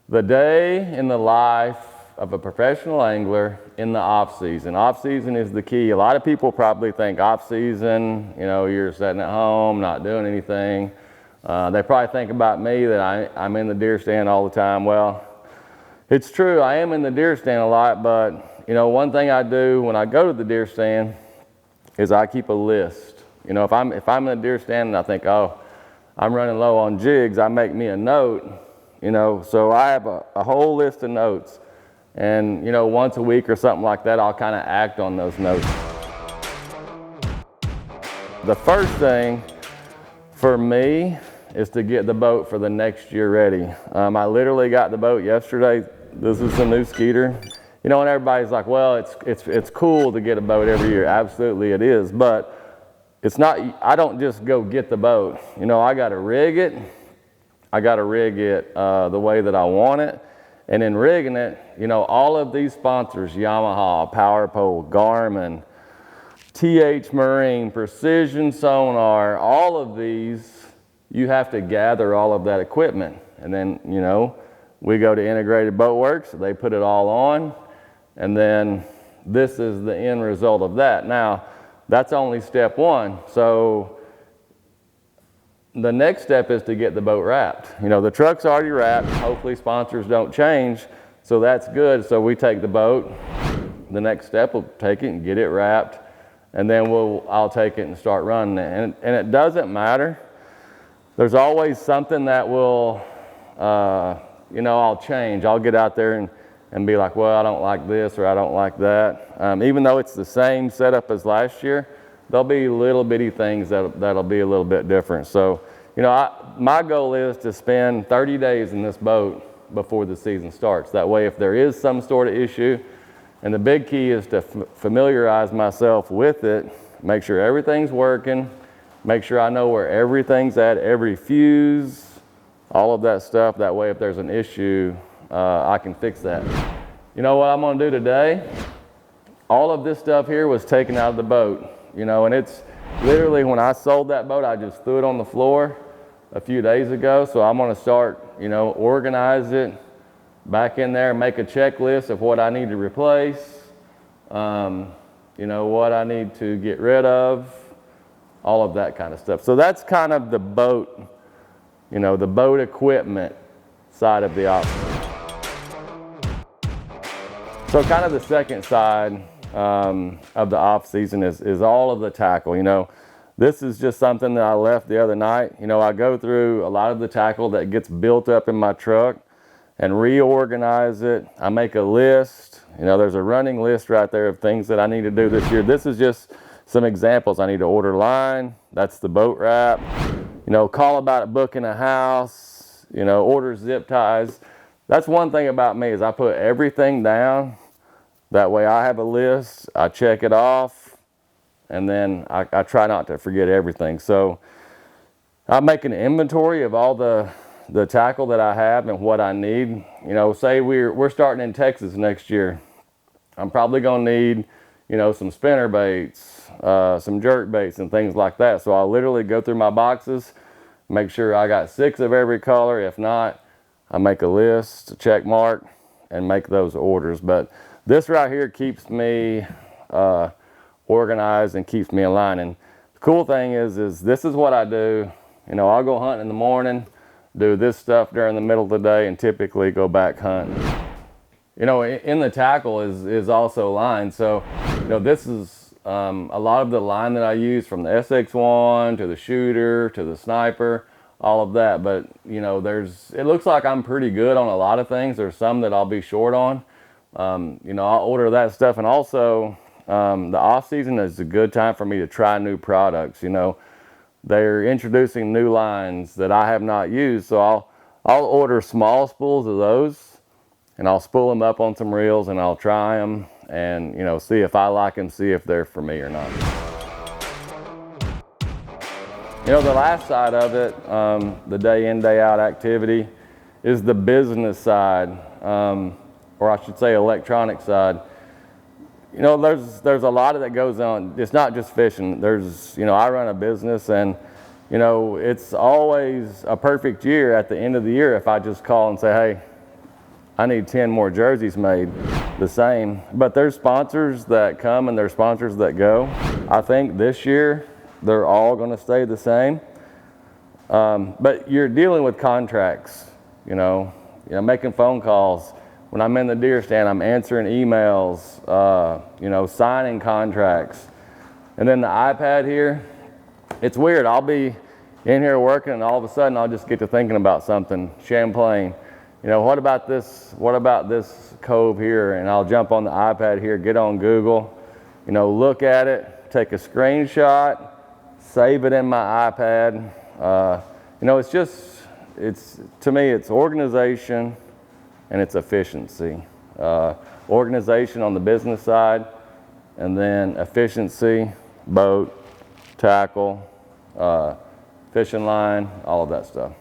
The day in the life of a professional angler in the off season. Off season is the key. A lot of people probably think off season, you know, you're sitting at home, not doing anything. They probably think about me that I'm in the deer stand all the time. Well, it's true, I am in the deer stand a lot, but you know, one thing I do when I go to the deer stand is I keep a list. You know, if I'm in the deer stand and I think, oh, I'm running low on jigs, I make me a note, you know, so I have a whole list of notes. And, you know, once a week or something like that, I'll kind of act on those notes. The first thing for me is to get the boat for the next year ready. I literally got the boat yesterday. This is the new Skeeter. You know, and everybody's like, well, it's cool to get a boat every year. Absolutely it is, but it's not, I don't just go get the boat. You know, I gotta rig it. I gotta rig it the way that I want it. And in rigging it, you know, all of these sponsors, Yamaha, Power Pole, Garmin, TH Marine, Precision Sonar, all of these, you have to gather all of that equipment. And then, you know, we go to Integrated Boat Works, they put it all on, and then this is the end result of that. Now, that's only step one. So the next step is to get the boat wrapped. You know, the truck's already wrapped. Hopefully sponsors don't change, so that's good. So we take the boat. The next step, we'll take it and get it wrapped, and then I'll take it and start running it. And it doesn't matter. There's always something that will, you know, I'll change. I'll get out there and be like, well, I don't like this or I don't like that. Even though it's the same setup as last year, there'll be little bitty things that'll be a little bit different. So, you know, my goal is to spend 30 days in this boat before the season starts. That way, if there is some sort of issue, and the big key is to familiarize myself with it, make sure everything's working, make sure I know where everything's at, every fuse, all of that stuff. That way, if there's an issue, I can fix that. You know what I'm gonna do today? All of this stuff here was taken out of the boat. You know, and it's literally when I sold that boat, I just threw it on the floor a few days ago. So I'm gonna start, you know, organize it back in there, make a checklist of what I need to replace, you know, what I need to get rid of, all of that kind of stuff. So that's kind of the boat, you know, the boat equipment side of the operation. So kind of the second side of the off season is all of the tackle. You know, this is just something that I left the other night. You know, I go through a lot of the tackle that gets built up in my truck and reorganize it. I make a list. You know, there's a running list right there of things that I need to do this year. This is just some examples. I need to order line. That's the boat wrap. You know, call about it, booking a house. You know, order zip ties. That's one thing about me is I put everything down. That way I have a list, I check it off, and then I try not to forget everything. So I make an inventory of all the tackle that I have and what I need. You know, say we're starting in Texas next year. I'm probably gonna need, you know, some spinner baits, some jerk baits and things like that. So I'll literally go through my boxes, make sure I got 6 of every color. If not, I make a list, a check mark, and make those orders. But this right here keeps me organized and keeps me in line. And the cool thing is this is what I do. You know, I'll go hunting in the morning, do this stuff during the middle of the day, and typically go back hunting. You know, in the tackle is also line. So, you know, this is a lot of the line that I use, from the SX1 to the shooter to the sniper, all of that. But, you know, it looks like I'm pretty good on a lot of things. There's some that I'll be short on. You know, I'll order that stuff. And also, the off season is a good time for me to try new products. You know, they're introducing new lines that I have not used. So I'll order small spools of those, and I'll spool them up on some reels, and I'll try them and, you know, see if I like them, see if they're for me or not. You know, the last side of it, the day in, day out activity, is the business side. Or I should say electronic side. You know, there's a lot of that goes on. It's not just fishing. You know, I run a business, and, you know, it's always a perfect year at the end of the year if I just call and say, hey, I need 10 more jerseys made the same. But there's sponsors that come and there's sponsors that go. I think this year they're all going to stay the same. But you're dealing with contracts, making phone calls. When I'm in the deer stand, I'm answering emails, signing contracts. And then the iPad here, it's weird. I'll be in here working and all of a sudden I'll just get to thinking about something, Champlain. What about this cove here? And I'll jump on the iPad here, get on Google, look at it, take a screenshot, save it in my iPad. To me, it's organization and it's efficiency. Organization on the business side, and then efficiency, boat, tackle, fishing line, all of that stuff.